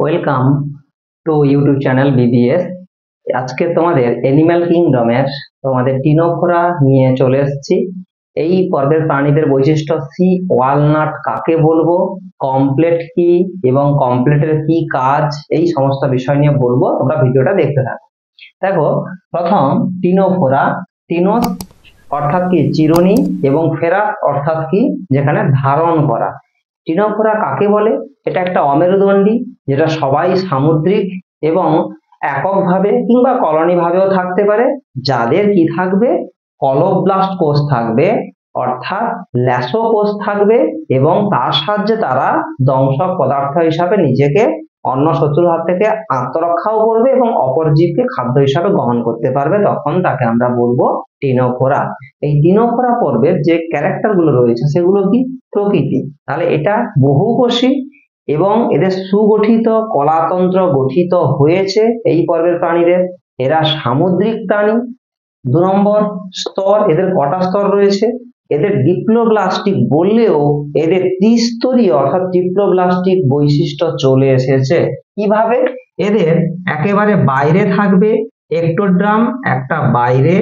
Welcome to YouTube channel BBS. আজকে তোমাদের animal কিংডমের তোমাদের টিনোফোরা নিয়ে চলে এসেছি। এই পর্বের প্রাণীদের বৈশিষ্ট্য, সি ওয়ালনাট কাকে বলবো, কমপ্লেট কি এবং কমপ্লেটের কি কাজ, এই সমস্ত বিষয় নিয়ে বলবো। তোমরা ভিডিওটা দেখতে থাকো। দেখো, প্রথম টিনোফোরা। টিনোস অর্থাৎ কি চিরুনি, এবং ফেরাস অর্থাৎ কি যেখানে ধারণ করা। টিনোফোরা কাকে বলে? এটা একটা অমেরুদণ্ডী, যেটা সবাই সামুদ্রিক এবং এককভাবে কিংবা কলোনি ভাবেও থাকতে পারে, যাদের কি থাকবে, কলোব্লাস্ট কোষ থাকবে, অর্থাৎ ল্যাসো কোষ থাকবে, এবং তার সাহায্যে তারা দংশক পদার্থ হিসাবে নিজেকে অন্য শত্রুর হাত থেকে আত্মরক্ষাও করবে এবং অপর জীবকে খাদ্য হিসাবে গ্রহণ করতে পারবে। তখন তাকে আমরা বলবো টিনোফোরা। এই টিনোফোরা পর্বের যে ক্যারেক্টার গুলো রয়েছে সেগুলো কি? প্রকৃতি। তাহলে এটা বহুকোষী এবং এদের সুগঠিত কলাতন্ত্র গঠিত হয়েছে এই পর্বের প্রাণীদের। এরা সামুদ্রিক প্রাণী। 2 নম্বর স্তর, এদের কটা স্তর রয়েছে? এদের ডিপ্লোব্লাস্টিক বললেও এদের ত্রিস্তরীয় অর্থাৎ ডিপ্লোব্লাস্টিক বৈশিষ্ট্য চলে এসেছে। কিভাবে? এদের একেবারে বাইরে থাকবে এক্টোডার্ম, একটা বাইরে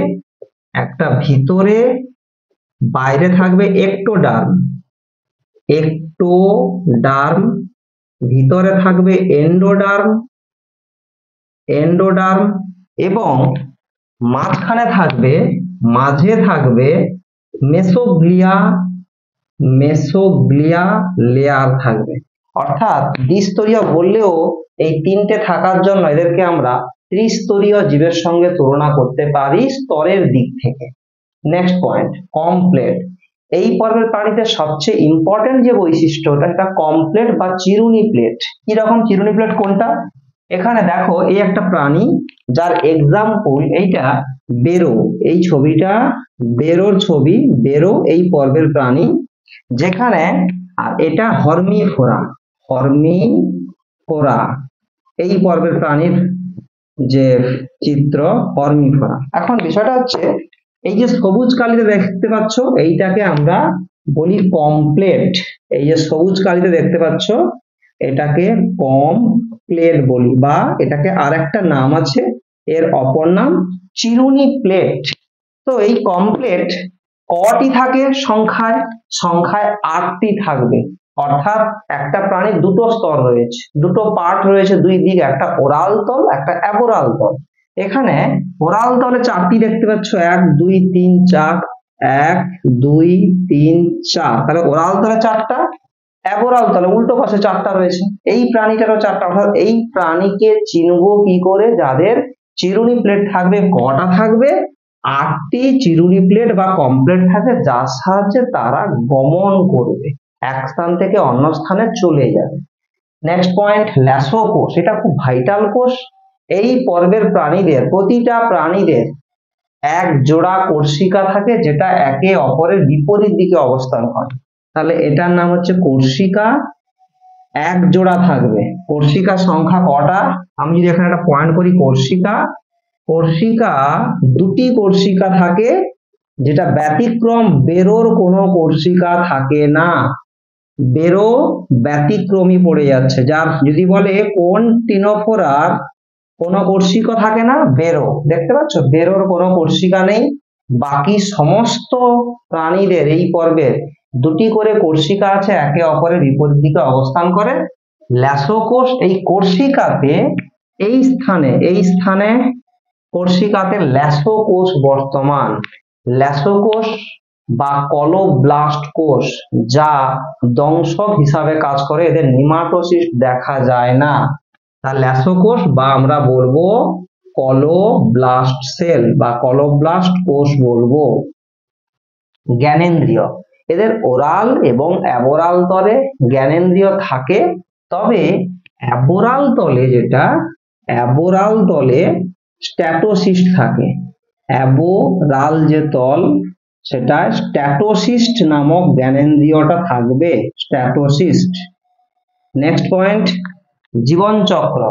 একটা ভিতরে, বাইরে থাকবে এক্টোডার্ম, এক্টোডার্ম, ভিতরে থাকবে এন্ডোডার্ম, এন্ডোডার্ম, এবং মাঝখানে থাকবে, মাঝে থাকবে মেসোগ্লিয়া, মেসোগ্লিয়া লেয়ার থাকবে। অর্থাৎ দ্বিস্তরীয় বললেও এই তিনটে থাকার জন্য এদেরকে আমরা ত্রিস্তরীয় জীবের সঙ্গে তুলনা করতে পারি স্তরের দিক থেকে। Next point, complete. এই পর্বের প্রাণীদের সবচেয়ে ইম্পর্টেন্ট যে বৈশিষ্ট্যটা, এটা কমপ্লেট বা চিরুনি প্লেট। কি রকম চিরুনি প্লেট কোনটা? এখানে দেখো, এই একটা প্রাণী যার এক্সাম্পল এইটা বেরো, এই ছবিটা বেরোর ছবি। বেরো এই পর্বের প্রাণী, যেখানে আর এটা হর্মিফোরা, হর্মিফোরা এই পর্বের প্রাণীর যে চিত্র, হর্মিফোরা। এখন বিষয়টা হচ্ছে, এই যে সবুজ কালিতে দেখতে পাচ্ছ, এইটাকে আমরা বলি কমপ্লেট। এই যে সবুজ কালিতে দেখতে পাচ্ছ, এটাকে কমপ্লেট বলি, বা এটাকে আরেকটা নাম আছে, এর অপর নাম চিরুনি প্লেট। তো এই কমপ্লেট কটি থাকে সংখ্যায়? সংখ্যায় 8টি থাকবে। অর্থাৎ একটা প্রাণীর দুটো স্তর রয়েছে, দুটো পার্ট রয়েছে দুই দিকে, একটা ওরাল তল, একটা অ্যাবোরাল তল। এখানে ওরাল তলে 4টি দেখতে পাচ্ছ, 1 2 3 4, 1 2 3 4। তাহলে ওরাল তলে 4টা, অ্যাবোরাল তলে উল্টো পাশে 4টা রয়েছে। এই প্রাণীটারও 4টা। অর্থাৎ এই প্রাণীকে চিনবো কি করে? যাদের চিরুনি প্লেট থাকবে, কটা থাকবে? 8টি চিরুনি প্লেট বা কমপ্লেট থাকে, যার সাহায্যে তারা গমন করবে, এক স্থান থেকে অন্য স্থানে চলে যাবে। নেক্সট পয়েন্ট, ল্যাসো কোষ। এটা খুব ভাইটাল কোষ। এই পর্বের প্রাণীদের, প্রতিটা প্রাণীদের এক জোড়া কোর্সিকা থাকে, যেটা একে অপরের বিপরীত দিকে অবস্থান করে। তাহলে এটার নাম হচ্ছে কোর্সিকা। এক জোড়া থাকবে। কোর্সিকার সংখ্যা কটা? আমি যদি এখানে একটা পয়েন্ট করি, কোর্সিকা, কোর্সিকা 2টি কোর্সিকা থাকে, যেটা ব্যতিক্রম বেরোর কোনো কোর্সিকা থাকে না। বেরো ব্যতিক্রমী পড়ে যাচ্ছে। যার যদি বলে কোন টিনোফোরার কোনো কোর্সিকা থাকে না, বেরো। দেখতে পাচ্ছ, বেরোর কোনো কোর্সিকা নেই। বাকি সমস্ত প্রাণীদের এই পর্বের 2টি করে কোর্সিকা আছে, একে অপরের বিপরীত দিকে অবস্থান করে। ল্যাসো কোষ, এই কোর্সিকাতে এই স্থানে কোর্সিকাতে ল্যাসো কোষ বর্তমান। ল্যাসো কোষ বা কলোব্লাস্ট কোষ, যা দংশক হিসাবে কাজ করে। এদের নিমাটোসিস্ট দেখা যায় না। তার ল্যাসো কোষ বা আমরা বলবো কলোব্লাস্ট সেল বা কলোব্লাস্ট কোষ বলবো। জ্ঞানেন্দ্রিয়, এদের ওরাল এবং অ্যাবোরাল তলে জ্ঞানেন্দ্রিয় থাকে। তবে অ্যাবোরাল তলে, যেটা অ্যাবোরাল তলে স্ট্যাটোসিস্ট থাকে। অ্যাবোরাল যে তল, সেটা স্ট্যাটোসিস্ট নামক জ্ঞানেন্দ্রিয়টা থাকবে, স্ট্যাটোসিস্ট। নেক্সট পয়েন্ট, জীবনচক্র।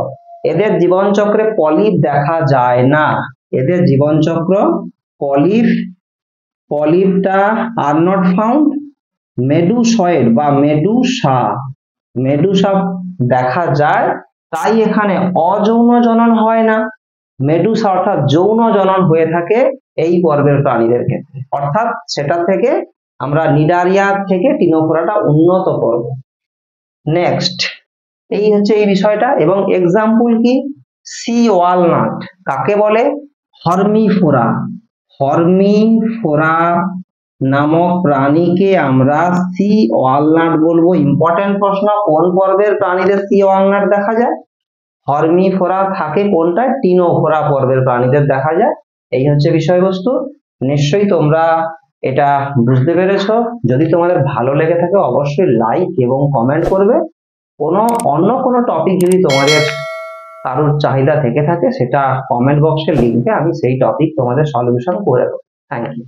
এদের জীবনচক্রে পলিপ দেখা যায় না। এদের জীবনচক্র পলিপটা আর নট ফাউন্ড। মেডুসয়েড বা মেডুসা দেখা যায়, তাই এখানে অযৌন জনন হয় না। মেডুসা অর্থাৎ যৌন জনন হয়ে থাকে এই পর্বের প্রাণীদের ক্ষেত্রে, অর্থাৎ সেটা থেকে আমরা নিডারিয়া থেকে টিনোফোরাটা উন্নত পর্ব। নেক্সট, এই হচ্ছে এই বিষয়টা। এবং এক্সাম্পল কি, সি ওয়ালনাট কাকে বলে, হর্মিফোরা। হর্মিফোরা নামক প্রাণীকে আমরা সি ওয়ালনাট বলবো। ইম্পর্টেন্ট প্রশ্ন, কোন পর্বের প্রাণীদের সি ওয়ালনাট দেখা যায়? হর্মিফোরা থাকে কোনটা? টিনোফোরা পর্বের প্রাণীদের দেখা যায়। এই হচ্ছে বিষয়বস্তু। নিশ্চয়ই তোমরা এটা বুঝতে পেরেছো। যদি তোমাদের ভালো লেগে থাকে অবশ্যই লাইক এবং কমেন্ট করবে। অন্য কোনো টপিক যদি তোমাদের কারোর চাহিদা থেকে থাকে সেটা কমেন্ট বক্সে লিখবে, আমি সেই টপিক তোমাদের সলিউশন করে দেবো। Thank you.